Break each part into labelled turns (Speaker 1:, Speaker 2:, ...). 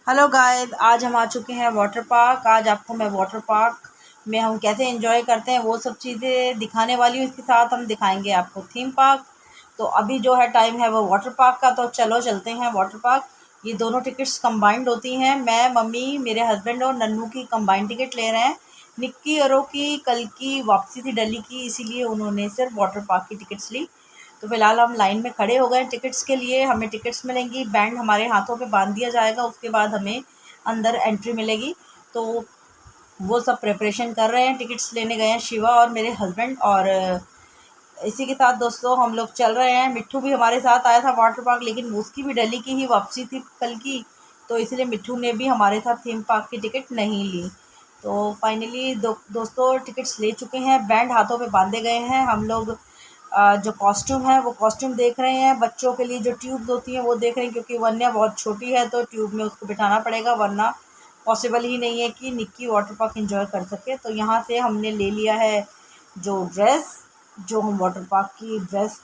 Speaker 1: Hello guys, आज हम आ चुके हैं वाटर पार्क। आज आपको मैं वाटर पार्क में हम कैसे एंजॉय करते हैं वो सब चीज़ें दिखाने वाली हूँ। इसके साथ हम दिखाएंगे आपको थीम पार्क। तो अभी जो है टाइम है वो वाटर पार्क का, तो चलो चलते हैं वाटर पार्क। ये दोनों टिकट्स कंबाइंड होती हैं। मैं, मम्मी, मेरे हस्बैंड और नन्नू की कंबाइंड टिकट ले रहे हैं। निक्की औरों की कल की वापसी थी दिल्ली की, इसीलिए उन्होंने सिर्फ वाटर पार्क की टिकट्स ली। तो फिलहाल हम लाइन में खड़े हो गए टिकट्स के लिए। हमें टिकट्स मिलेंगी, बैंड हमारे हाथों पे बांध दिया जाएगा, उसके बाद हमें अंदर एंट्री मिलेगी। तो वो सब प्रिपरेशन कर रहे हैं। टिकट्स लेने गए हैं शिवा और मेरे हस्बैंड, और इसी के साथ दोस्तों हम लोग चल रहे हैं। मिट्ठू भी हमारे साथ आया था वाटर पार्क, लेकिन उसकी भी दिल्ली की ही वापसी थी कल की, तो इसलिए मिट्ठू ने भी हमारे साथ थीम पार्क की टिकट नहीं ली। तो फाइनली दोस्तों टिकट्स ले चुके हैं, बैंड हाथों पे बांधे गए हैं। हम लोग जो कॉस्ट्यूम है वो कॉस्ट्यूम देख रहे हैं। बच्चों के लिए जो ट्यूब होती हैं वो देख रहे हैं, क्योंकि वन्या बहुत छोटी है तो ट्यूब में उसको बिठाना पड़ेगा, वरना पॉसिबल ही नहीं है कि निक्की वाटर पार्क एंजॉय कर सके। तो यहाँ से हमने ले लिया है जो ड्रेस, जो हम वाटर पार्क की ड्रेस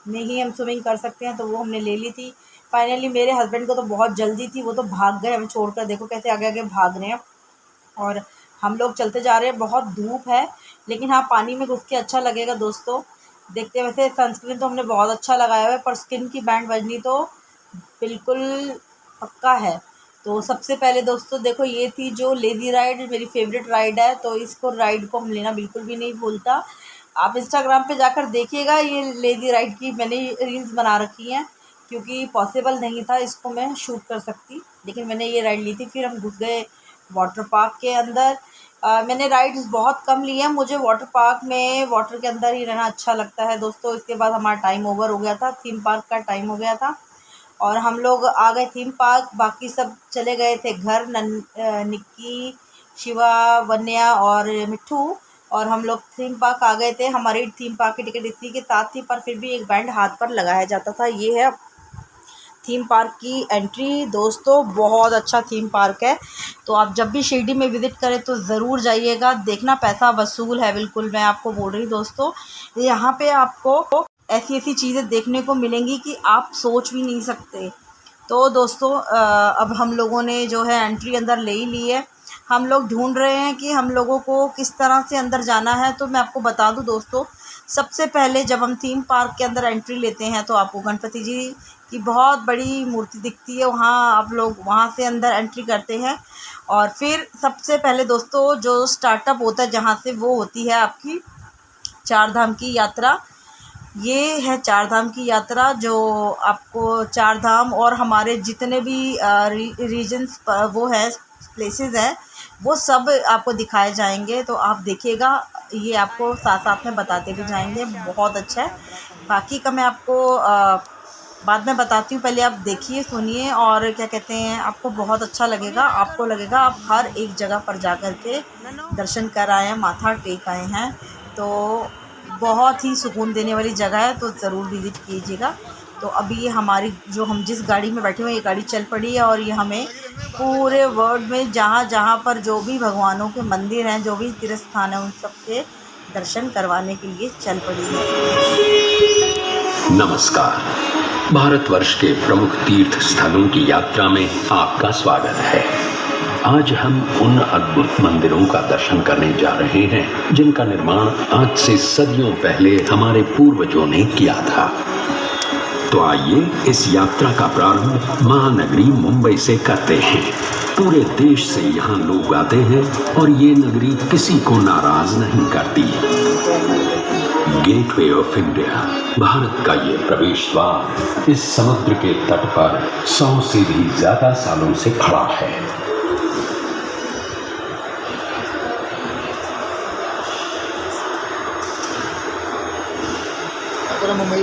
Speaker 1: में ही हम स्विमिंग कर सकते हैं, तो वो हमने ले ली थी। फाइनली मेरे हस्बैंड को तो बहुत जल्दी थी, वो तो भाग गए हमें छोड़कर। देखो कैसे आगे आगे भाग रहे हैं, और हम लोग चलते जा रहे हैं। बहुत धूप है, लेकिन हाँ पानी में घुस के अच्छा लगेगा दोस्तों। देखते वैसे सनस्क्रीन तो हमने बहुत अच्छा लगाया हुआ है, पर स्किन की बैंड बजनी तो बिल्कुल पक्का है। तो सबसे पहले दोस्तों देखो, ये थी जो लेज़ी राइड, मेरी फेवरेट राइड है, तो इसको राइड को हम लेना बिल्कुल भी नहीं भूलता। आप इंस्टाग्राम पे जाकर देखिएगा, ये लेज़ी राइड की मैंने रील्स बना रखी हैं, क्योंकि पॉसिबल नहीं था इसको मैं शूट कर सकती, लेकिन मैंने ये राइड ली थी। फिर हम घुस गए वाटर पार्क के अंदर। मैंने राइड्स बहुत कम ली हैं, मुझे वाटर पार्क में वाटर के अंदर ही रहना अच्छा लगता है दोस्तों। इसके बाद हमारा टाइम ओवर हो गया था, थीम पार्क का टाइम हो गया था, और हम लोग आ गए थीम पार्क। बाकी सब चले गए थे घर, निक्की, शिवा, वन्या और मिट्ठू, और हम लोग थीम पार्क आ गए थे। हमारी थीम पार्क की टिकट इसी के साथ थी, पर फिर भी एक बैंड हाथ पर लगाया जाता था। ये है थीम पार्क की एंट्री दोस्तों, बहुत अच्छा थीम पार्क है। तो आप जब भी शिरडी में विज़िट करें तो ज़रूर जाइएगा, देखना पैसा वसूल है बिल्कुल। मैं आपको बोल रही दोस्तों, यहाँ पे आपको ऐसी ऐसी चीज़ें देखने को मिलेंगी कि आप सोच भी नहीं सकते। तो दोस्तों अब हम लोगों ने जो है एंट्री अंदर ले ही ली है। हम लोग ढूंढ रहे हैं कि हम लोगों को किस तरह से अंदर जाना है। तो मैं आपको बता दूं दोस्तों, सबसे पहले जब हम थीम पार्क के अंदर एंट्री लेते हैं तो आपको गणपति जी की बहुत बड़ी मूर्ति दिखती है, वहाँ आप लोग वहाँ से अंदर एंट्री करते हैं। और फिर सबसे पहले दोस्तों जो स्टार्टअप होता है जहाँ से, वो होती है आपकी चार धाम की यात्रा। ये है चार धाम की यात्रा, जो आपको चार धाम और हमारे जितने भी रीजन्स वो है, प्लेसेस हैं, वो सब आपको दिखाए जाएंगे। तो आप देखिएगा, ये आपको साथ साथ में बताते भी जाएंगे, बहुत अच्छा है। बाकी का मैं आपको बाद में बताती हूँ, पहले आप देखिए, सुनिए, और क्या कहते हैं, आपको बहुत अच्छा लगेगा। आपको लगेगा आप हर एक जगह पर जा कर के दर्शन कर आए हैं, माथा टेक आए हैं। तो बहुत ही सुकून देने वाली जगह है, तो ज़रूर विज़िट कीजिएगा। तो अभी ये हमारी जो हम जिस गाड़ी में बैठे हुए हैं, ये गाड़ी चल पड़ी है, और ये हमें पूरे वर्ल्ड में जहाँ जहाँ पर जो भी भगवानों के मंदिर हैं, जो भी तीर्थ स्थान हैं, उन सब के दर्शन करवाने के लिए चल पड़ी है।
Speaker 2: नमस्कार। भारतवर्ष के प्रमुख तीर्थ स्थलों की यात्रा में आपका स्वागत है। आज हम उन अद्भुत मंदिरों का दर्शन करने जा रहे हैं जिनका निर्माण आज से सदियों पहले हमारे पूर्वजों ने किया था। तो आइए इस यात्रा का प्रारंभ महानगरी मुंबई से करते हैं। पूरे देश से यहाँ लोग आते हैं और ये नगरी किसी को नाराज नहीं करती। गेटवे ऑफ इंडिया, भारत का ये प्रवेश द्वार इस समुद्र के तट पर 100 से भी ज्यादा सालों से खड़ा है।
Speaker 3: मुंबई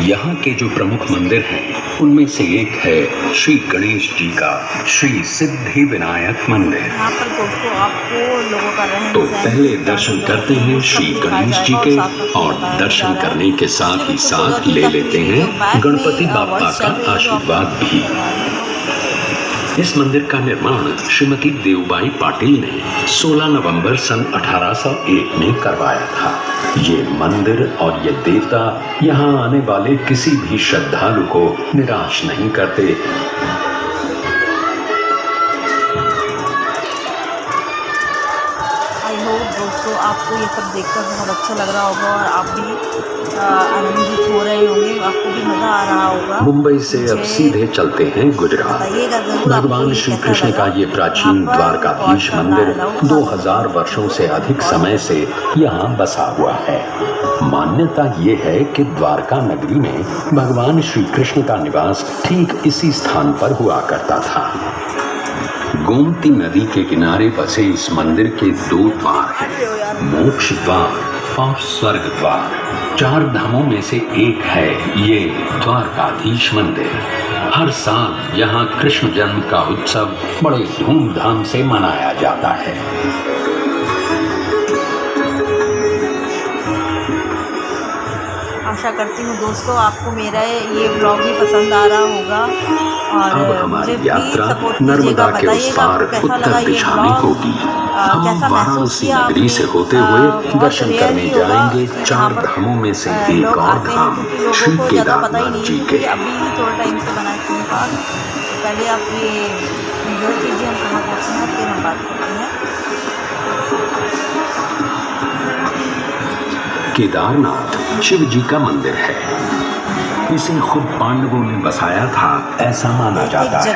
Speaker 2: यहाँ के जो प्रमुख मंदिर हैं उनमें से एक है श्री गणेश जी का श्री सिद्धि विनायक मंदिर।
Speaker 1: यहाँ पर दोस्तों आपको लोगों का रहन
Speaker 2: तो पहले दर्शन करते हैं श्री गणेश जी के, और दर्शन करने के साथ ही साथ ले लेते हैं गणपति बाप्पा का आशीर्वाद भी। इस मंदिर का निर्माण श्रीमती देवबाई पाटिल ने 16 नवंबर सन 1801 में करवाया था। ये मंदिर और ये देवता यहाँ आने वाले किसी भी श्रद्धालु को निराश नहीं करते।
Speaker 1: दोस्तों आपको ये सब देखकर बहुत अच्छा लग रहा होगा और आप भी आनंदित हो रहे होंगे, आपको भी मज़ा आ रहा होगा।
Speaker 2: मुंबई से अब सीधे चलते हैं गुजरात। भगवान श्री कृष्ण का ये प्राचीन द्वारकाधीश मंदिर 2000 वर्षों से अधिक समय से यहाँ बसा हुआ है। मान्यता ये है कि द्वारका नगरी में भगवान श्री कृष्ण का निवास ठीक इसी स्थान पर हुआ करता था। गोमती नदी के किनारे बसे इस मंदिर के 2 द्वार हैं, मोक्ष द्वार और स्वर्ग द्वार। 4 धामों में से एक है ये द्वारकाधीश मंदिर। हर साल यहाँ कृष्ण जन्म का उत्सव बड़े धूमधाम से मनाया जाता है।
Speaker 1: आशा करती हूँ दोस्तों आपको मेरा ये ब्लॉग भी पसंद आ रहा होगा और
Speaker 2: अब हमारी
Speaker 1: मुझे
Speaker 2: यात्रा
Speaker 1: सपोर्ट
Speaker 2: नर्मदा
Speaker 1: कीजिएगा,
Speaker 2: के उस
Speaker 1: बताइएगा
Speaker 2: पार
Speaker 1: आपको कैसा लगा
Speaker 2: उत्तर
Speaker 1: ये
Speaker 2: दिशा में
Speaker 1: ब्लॉग,
Speaker 2: होगी। हम
Speaker 1: कैसा महसूस
Speaker 2: वाराणसी
Speaker 1: किया
Speaker 2: नगरी से होते हुए दर्शन करने जाएंगे 4 धामों में से एक और धाम श्री केदारनाथ जी के।
Speaker 1: अभी थोड़ा टाइम से बना के बाद पहले आप ये एंजॉय कीजिए, हम कहाँ पहुँचना है फिर हम बात करते हैं।
Speaker 2: केदारनाथ शिव जी का मंदिर है। इसे खुद पांडवों ने बसाया था ऐसा माना जाता है।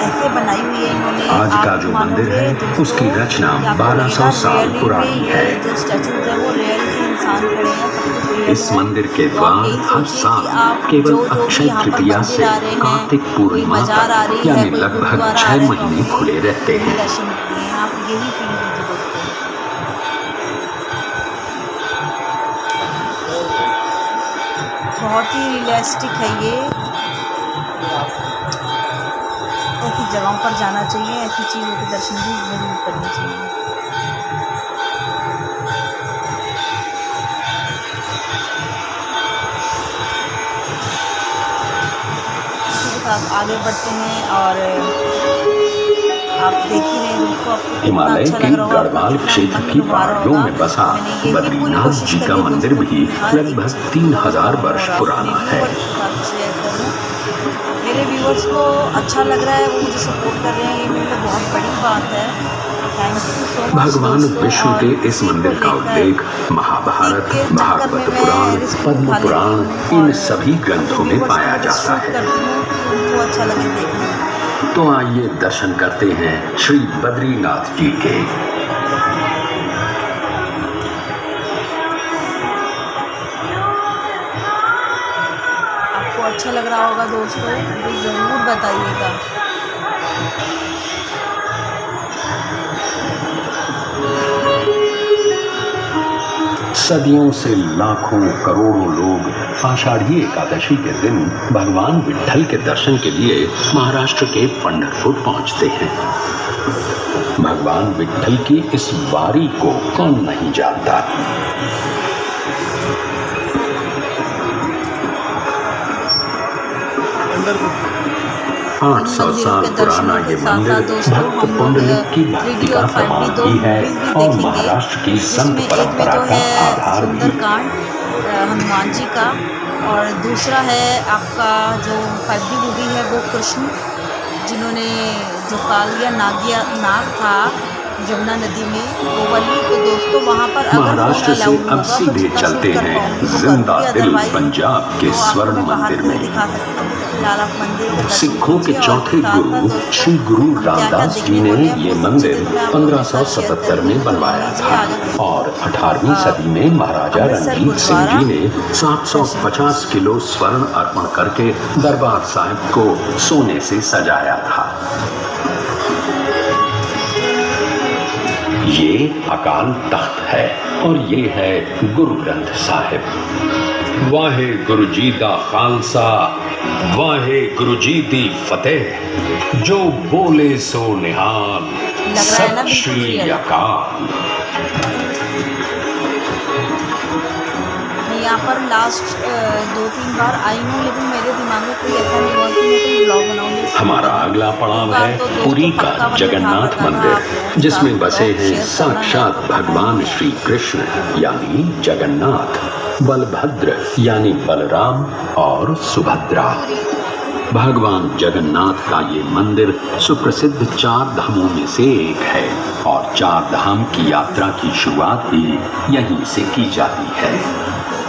Speaker 1: ऐसे बनाई हुई है इन्होंने।
Speaker 2: आज का जो मंदिर है उसकी रचना 1200 साल पुरानी है।
Speaker 1: जो स्टैचूज है वो रियल के इंसान खड़े हैं।
Speaker 2: इस मंदिर के द्वार हर साल केवल अक्षय तृतीया से कार्तिक पूर्णिमा तक यानी लगभग 6 महीने खुले रहते हैं।
Speaker 1: आप यही फील कीजिए दोस्तों। बहुत ही रियलिस्टिक है ये। ऐसी जगहों पर जाना चाहिए, ऐसी चीज़ों के दर्शन भी ज़रूर करने चाहिए। इसके साथ आगे बढ़ते हैं और आप देख ही रहे दोस्तों, आपको
Speaker 2: हिमालय के गढ़वाल क्षेत्र की पहाड़ियों में बसा बद्रीनाथ जी का मंदिर भी लगभग 3000 वर्ष पुराना है।
Speaker 1: मेरे व्यूअर्स को अच्छा लग रहा है, वो मुझे सपोर्ट कर रहे हैं, ये मेरे लिए बहुत बड़ी बात है। Thank you so much.
Speaker 2: भगवान विष्णु के इस मंदिर का उल्लेख महाभारत, भागवत पुराण, पद्म पुराण इन सभी ग्रंथों में पाया जाता है।
Speaker 1: उनको अच्छा लगे देखने।
Speaker 2: तो आइए दर्शन करते हैं श्री बद्रीनाथ जी के।
Speaker 1: आपको अच्छा लग रहा होगा दोस्तों, मुझे ज़रूर बताइएगा।
Speaker 2: सदियों से लाखों करोड़ों लोग आषाढ़ी एकादशी के दिन भगवान विट्ठल के दर्शन के लिए महाराष्ट्र के पंढरपुर पहुंचते हैं। भगवान विट्ठल की इस वारी को कौन नहीं जानता। 800 साल पुराना ये मंदिर भक्त पुंडलिक की भक्ति का प्रमाण भी है और महाराष्ट्र की संत परंपरा का आधार भी।
Speaker 1: हनुमान जी का और दूसरा है आपका जो 5D मूवी है वो कृष्ण, जिन्होंने जो कालिया नाग था जमुना नदी में वो वाली। तो दोस्तों वहाँ पर
Speaker 2: महाराष्ट्र से अब सीधे चलते हैं जिंदा दिल पंजाब के स्वर्ण मंदिर में। सिखों के चौथे गुरु श्री गुरु रामदास जी ने ये मंदिर 1577 में बनवाया था और 18वीं सदी में महाराजा रणजीत सिंह जी ने 750 किलो स्वर्ण अर्पण करके दरबार साहिब को सोने से सजाया था। ये अकाल तख्त है और ये है गुरु ग्रंथ साहिब। वाहे गुरु जी दा खालसा, वाहे गुरु जी दी फतेह, जो बोले सो निहाल, सत श्री अकाल।
Speaker 1: आप पर लास्ट 2-3 बार आई हूँ, लेकिन मेरे दिमाग में कोई ऐसा नहीं हुआ कि मैं कोई ब्लॉग बनाऊँगी।
Speaker 2: हमारा अगला पड़ाव है पुरी का जगन्नाथ मंदिर, जिसमें बसे हैं साक्षात भगवान श्री कृष्ण यानी जगन्नाथ, बलभद्र यानी बलराम और सुभद्रा। भगवान जगन्नाथ का ये मंदिर सुप्रसिद्ध 4 धामों में से एक है और 4 धाम की यात्रा की शुरुआत भी यहीं से की जाती है।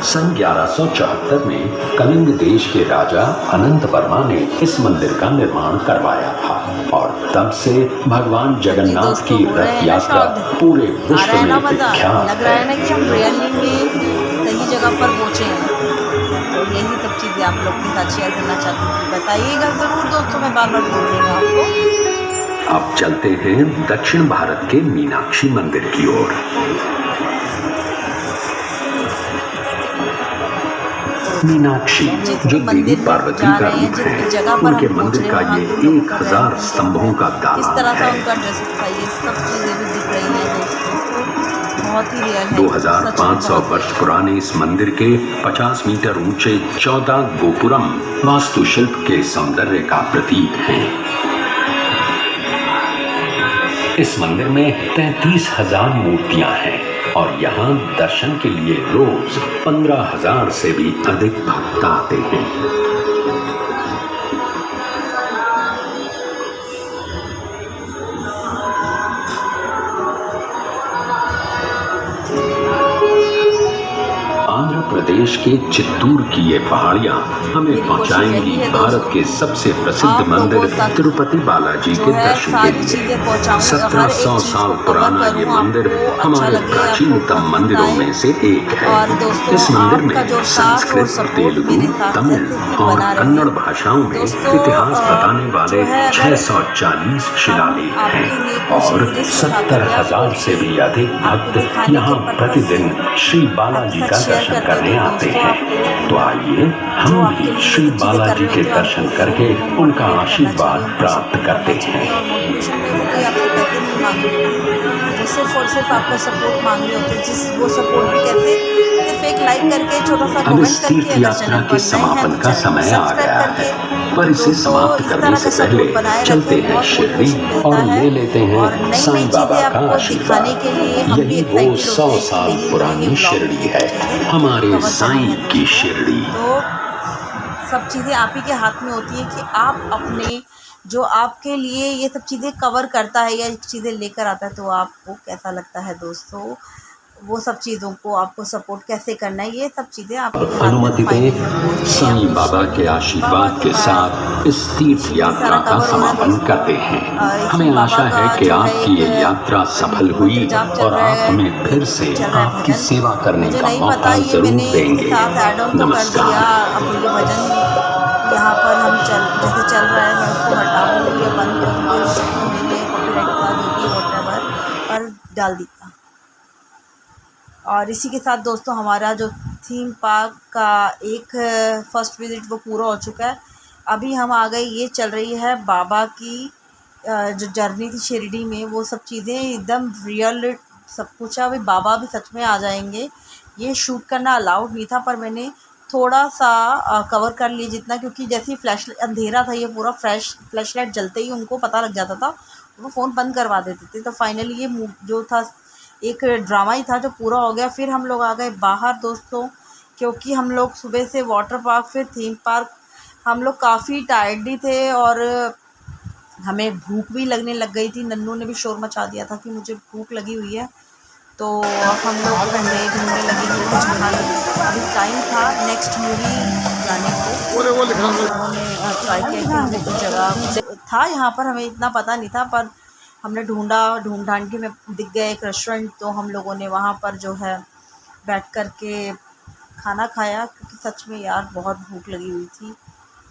Speaker 2: सन 1174 में कलिंग देश के राजा अनंत वर्मा ने इस मंदिर का निर्माण करवाया था और तब से भगवान जगन्नाथ की रथ यात्रा पूरे विश्व में विख्यात
Speaker 1: लग रहा है ना कि हम रियली में सही जगह पर पहुँचे हैं। तो यही सब चीज़ें आप लोग के साथ शेयर करना चाहती हूँ, बताइएगा ज़रूर दोस्तों, मैं बार बार बोल रही हूँ आपको।
Speaker 2: अब चलते हैं दक्षिण भारत के मीनाक्षी मंदिर की ओर। मीनाक्षी जो देवी पार्वती का रूप है, उनके मंदिर का ये 1000 स्तंभों का
Speaker 1: किस
Speaker 2: दालान
Speaker 1: तरह
Speaker 2: है।
Speaker 1: से उनका ड्रेस था, ये सब चीज़ें भी दिख रही हैं दोस्तों, बहुत ही रियल है।
Speaker 2: 2500 वर्ष पुराने इस मंदिर के 50 मीटर ऊंचे 14 गोपुरम वास्तुशिल्प के सौंदर्य का प्रतीक हैं। इस मंदिर में 33,000 मूर्तियां हैं और यहाँ दर्शन के लिए रोज 15,000 से भी अधिक भक्त आते हैं। आंध्र प्रदेश के चित्तूर की ये पहाड़ियाँ हमें पहुँचाएंगी भारत के सबसे प्रसिद्ध मंदिर तिरुपति बालाजी के दर्शन के लिए। 1700 साल पुराना ये मंदिर हमारे प्राचीनतम मंदिरों में से एक है। इस मंदिर में संस्कृत, तेलुगु, तमिल और कन्नड़ भाषाओं में इतिहास बताने वाले 640 शिलालेख हैं और 70,000 से भी अधिक भक्त यहाँ प्रतिदिन श्री बालाजी का दर्शन करने आते हैं। तो आइए हम भी श्री बालाजी के दर्शन करके उनका आशीर्वाद प्राप्त करते हैं।
Speaker 1: वो सिर्फ और सिर्फ आपका सपोर्ट मांग रहे होते हैं, जिस वो सपोर्ट भी कैसे, सिर्फ एक लाइक करके, छोटा सा
Speaker 2: अब इस तीर्थ यात्रा के समापन का समय आ गया है, पर इसे समाप्त करने से पहले चलते हैं शिरडी और ले लेते हैं साईं बाबा का आशीर्वाद। यही वो 100 साल पुरानी शिरडी है, हमारे साईं की शिरडी।
Speaker 1: तो सब चीज़ें आप ही के हाथ में होती है कि आप अपने जो आपके लिए ये सब चीज़ें कवर करता है या चीज़ें लेकर आता है, तो आपको कैसा लगता है दोस्तों, वो सब चीज़ों को आपको सपोर्ट कैसे करना है, ये सब चीज़ें आप
Speaker 2: अनुमति दें, साईं बाबा के आशीर्वाद के साथ इस तीर्थ यात्रा का समापन करते हैं। हमें आशा है कि आपकी ये यात्रा सफल हुई और आप हमें फिर से आपकी सेवा करने का मौका जरूर देंगे। नमस्कार।
Speaker 1: यहाँ पर हम जैसे चल रहा है, मैं उसको हटाऊँगी या बंद करूँगी, कॉपीराइट का जो भी व्हाटएवर पर डाल दिया। और इसी के साथ दोस्तों हमारा जो थीम पार्क का एक फ़र्स्ट विज़िट वो पूरा हो चुका है। अभी हम आ गए, ये चल रही है बाबा की जो जर्नी थी शिरडी में, वो सब चीज़ें एकदम रियल सब कुछ है। अभी बाबा भी सच में आ जाएंगे। ये शूट करना अलाउड नहीं था, पर मैंने थोड़ा सा कवर कर लिया जितना, क्योंकि जैसे ही फ्लैश अंधेरा था, ये पूरा फ्लैश लाइट जलते ही उनको पता लग जाता था, वो फ़ोन बंद करवा देते थे। तो फाइनली ये जो था एक ड्रामा ही था जो पूरा हो गया। फिर हम लोग आ गए बाहर दोस्तों, क्योंकि हम लोग सुबह से वाटर पार्क फिर थीम पार्क, हम लोग काफ़ी टायर्ड भी थे और हमें भूख भी लगने लग गई थी। नन्नू ने भी शोर मचा दिया था कि मुझे भूख लगी हुई है, तो हम लोग पहले ढूंढने लगे कि कुछ खा लें। अभी टाइम था नेक्स्ट मूवी जाने को, उन्होंने ट्राई किया कि हमें कुछ जगह था यहाँ पर, हमें इतना पता नहीं था, पर हमने ढूंढ ढांड के में दिख गया एक रेस्टोरेंट, तो हम लोगों ने वहाँ पर जो है बैठ कर के खाना खाया, क्योंकि सच में यार बहुत भूख लगी हुई थी।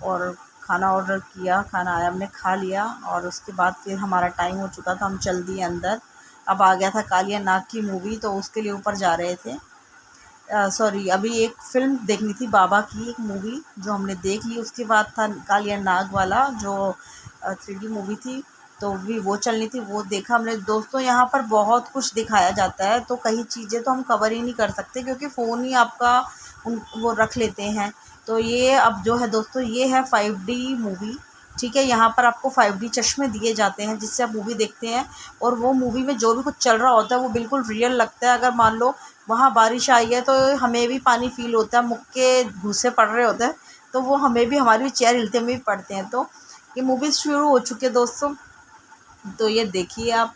Speaker 1: और खाना ऑर्डर किया, खाना आया, हमने खा लिया और उसके बाद फिर हमारा टाइम हो चुका था, हम चल दिए अंदर। अब आ गया था कालिया नाग की मूवी, तो उसके लिए ऊपर जा रहे थे। सॉरी, अभी एक फ़िल्म देखनी थी बाबा की, एक मूवी जो हमने देख ली। उसके बाद था कालिया नाग वाला जो 3D मूवी थी, तो भी वो चलनी थी, वो देखा हमने दोस्तों। यहाँ पर बहुत कुछ दिखाया जाता है, तो कई चीज़ें तो हम कवर ही नहीं कर सकते, क्योंकि फ़ोन ही आपका वो रख लेते हैं। तो ये अब जो है दोस्तों, ये है 5D मूवी, ठीक है। यहाँ पर आपको 5D चश्मे दिए जाते हैं जिससे आप मूवी देखते हैं, और वो मूवी में जो भी कुछ चल रहा होता है वो बिल्कुल रियल लगता है। अगर मान लो वहाँ बारिश आई है तो हमें भी पानी फील होता है, मुँह के घूंसे पड़ रहे होते हैं तो वो हमें भी, हमारी भी चेयर हिलते हुए भी पड़ते हैं। तो ये मूवी शुरू हो चुकी है दोस्तों, तो ये देखिए आप,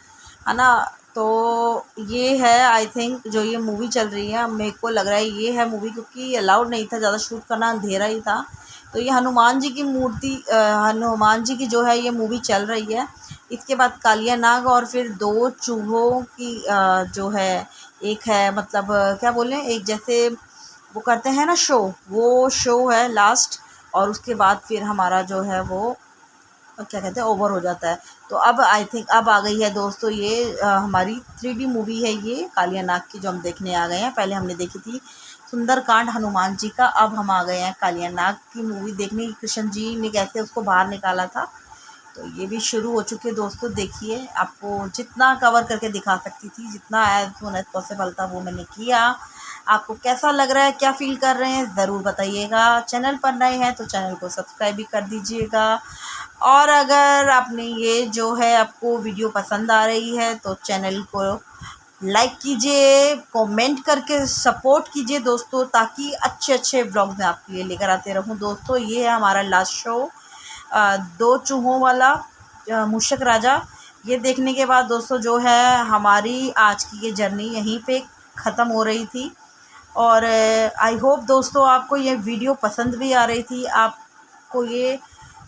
Speaker 1: है ना। तो ये है आई थिंक जो ये मूवी चल रही है, मेरे को लग रहा है ये है मूवी, क्योंकि अलाउड नहीं था ज़्यादा शूट करना, अंधेरा ही था। तो ये हनुमान जी की मूर्ति, हनुमान जी की जो है ये मूवी चल रही है। इसके बाद कालिया नाग और फिर 2 चूहों की जो है, एक है मतलब क्या बोलें, एक जैसे वो करते हैं ना शो, वो शो है लास्ट, और उसके बाद फिर हमारा जो है वो क्या कहते हैं, ओवर हो जाता है। तो अब आई थिंक अब आ गई है दोस्तों ये हमारी 3D मूवी है ये कालिया नाग की, जो हम देखने आ गए हैं। पहले हमने देखी थी सुंदरकांड हनुमान जी का, अब हम आ गए हैं कालिया नाग की मूवी देखने की, कृष्ण जी ने कैसे उसको बाहर निकाला था। तो ये भी शुरू हो चुके दोस्तों, देखिए। आपको जितना कवर करके दिखा सकती थी, जितना एज सुन एज पॉसिबल था, वो मैंने किया। आपको कैसा लग रहा है, क्या फ़ील कर रहे हैं, ज़रूर बताइएगा। चैनल पर नए हैं तो चैनल को सब्सक्राइब भी कर दीजिएगा, और अगर आपने ये जो है आपको वीडियो पसंद आ रही है तो चैनल को लाइक कीजिए, कमेंट करके सपोर्ट कीजिए दोस्तों, ताकि अच्छे अच्छे व्लॉग मैं आपके लिए लेकर आते रहूं दोस्तों। ये है हमारा लास्ट शो 2 चूहों वाला, मूषक राजा। ये देखने के बाद दोस्तों जो है हमारी आज की ये जर्नी यहीं पे ख़त्म हो रही थी। और आई होप दोस्तों आपको ये वीडियो पसंद भी आ रही थी, आपको ये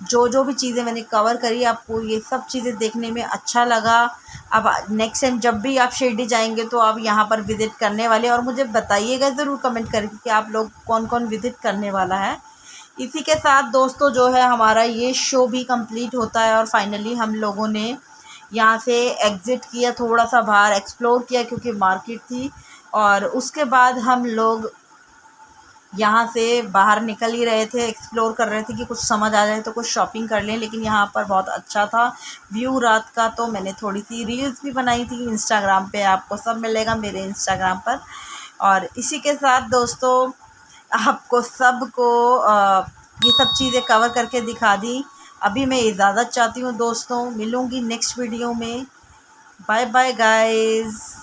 Speaker 1: जो भी चीज़ें मैंने कवर करी, आपको ये सब चीज़ें देखने में अच्छा लगा। अब नेक्स्ट टाइम जब भी आप शिरडी जाएंगे तो आप यहाँ पर विज़िट करने वाले, और मुझे बताइएगा ज़रूर कमेंट करके कि आप लोग कौन कौन विज़िट करने वाला है। इसी के साथ दोस्तों जो है हमारा ये शो भी कंप्लीट होता है, और फाइनली हम लोगों ने यहाँ से एग्ज़िट किया, थोड़ा सा बाहर एक्सप्लोर किया क्योंकि मार्केट थी, और उसके बाद हम लोग यहाँ से बाहर निकल ही रहे थे, एक्सप्लोर कर रहे थे कि कुछ समझ आ जाए तो कुछ शॉपिंग कर लें। लेकिन यहाँ पर बहुत अच्छा था व्यू रात का, तो मैंने थोड़ी सी रील्स भी बनाई थी इंस्टाग्राम पे, आपको सब मिलेगा मेरे इंस्टाग्राम पर। और इसी के साथ दोस्तों आपको सबको ये सब चीज़ें कवर करके दिखा दी। अभी मैं इजाज़त चाहती हूँ दोस्तों, मिलूँगी नेक्स्ट वीडियो में। Bye bye guys.